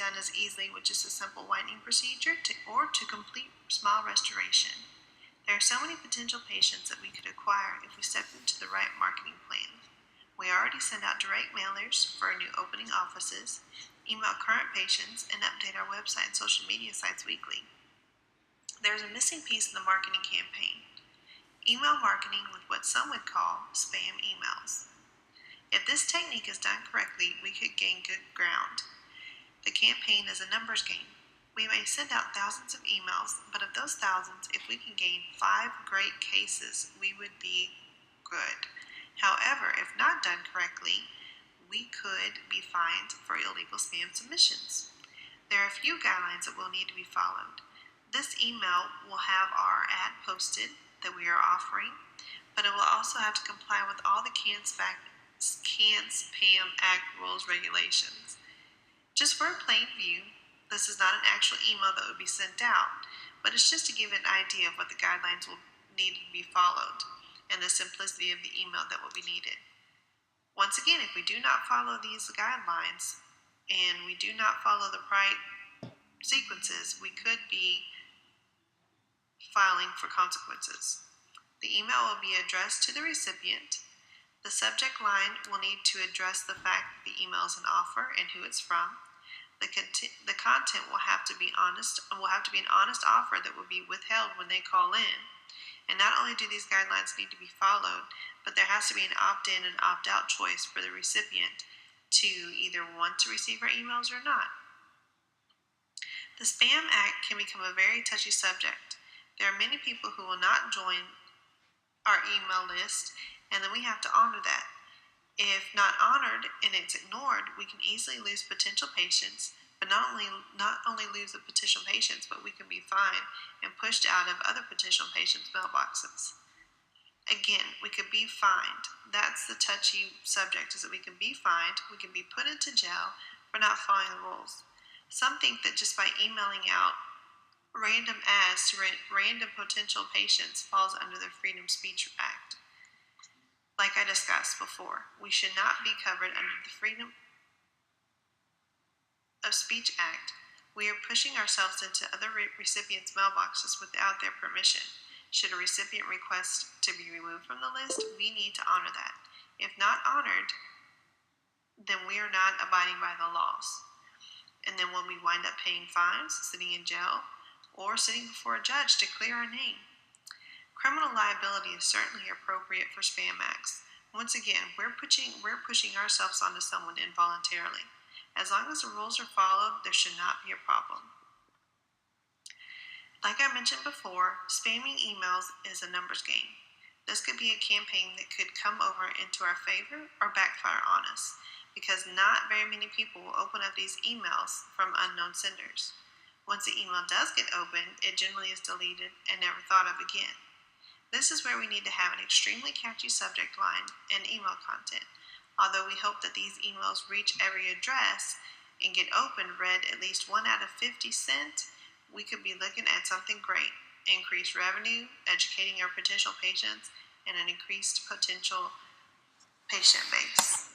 done as easily with just a simple whitening procedure or to complete smile restoration. There are so many potential patients that we could acquire if we stepped into the right marketing plan. We already send out direct mailers for our new opening offices, email current patients, and update our website and social media sites weekly. There's a missing piece in the marketing campaign: email marketing with what some would call spam emails. If this technique is done correctly, we could gain good ground. The campaign is a numbers game. We may send out thousands of emails, but of those thousands, if we can gain 5 great cases, we would be good. However, if not done correctly, we could be fined for illegal spam submissions. There are a few guidelines that will need to be followed. This email will have our ad posted that we are offering, but it will also have to comply with all the CAN-SPAM Act rules regulations. Just for a plain view, this is not an actual email that would be sent out, but it's just to give an idea of what the guidelines will need to be followed and the simplicity of the email that will be needed. Once again, if we do not follow these guidelines and we do not follow the right sequences, we could be filing for consequences. The email will be addressed to the recipient. The subject line will need to address the fact that the email is an offer and who it's from. The content will have to be honest. Will have to be an honest offer that will be withheld when they call in. And not only do these guidelines need to be followed, but there has to be an opt-in and opt-out choice for the recipient to either want to receive our emails or not. The Spam Act can become a very touchy subject. There are many people who will not join our email list, and then we have to honor that. If not honored and it's ignored, we can easily lose potential patients, but not only lose the potential patients, but we can be fined and pushed out of other potential patients' mailboxes. Again, we could be fined. That's the touchy subject, is that we can be fined, we can be put into jail for not following the rules. Some think that just by emailing out random ads to random potential patients falls under the Freedom of Speech Act. Like I discussed before, we should not be covered under the Freedom of Speech Act. We are pushing ourselves into other recipients' mailboxes without their permission. Should a recipient request to be removed from the list, we need to honor that. If not honored, then we are not abiding by the laws. And then when we wind up paying fines, sitting in jail, or sitting before a judge to clear our name. Criminal liability is certainly appropriate for spam acts. Once again, we're pushing ourselves onto someone involuntarily. As long as the rules are followed, there should not be a problem. Like I mentioned before, spamming emails is a numbers game. This could be a campaign that could come over into our favor or backfire on us, because not very many people will open up these emails from unknown senders. Once the email does get opened, it generally is deleted and never thought of again. This is where we need to have an extremely catchy subject line and email content. Although we hope that these emails reach every address and get opened, read at least 1 out of 50 sent, we could be looking at something great: increased revenue, educating our potential patients, and an increased potential patient base.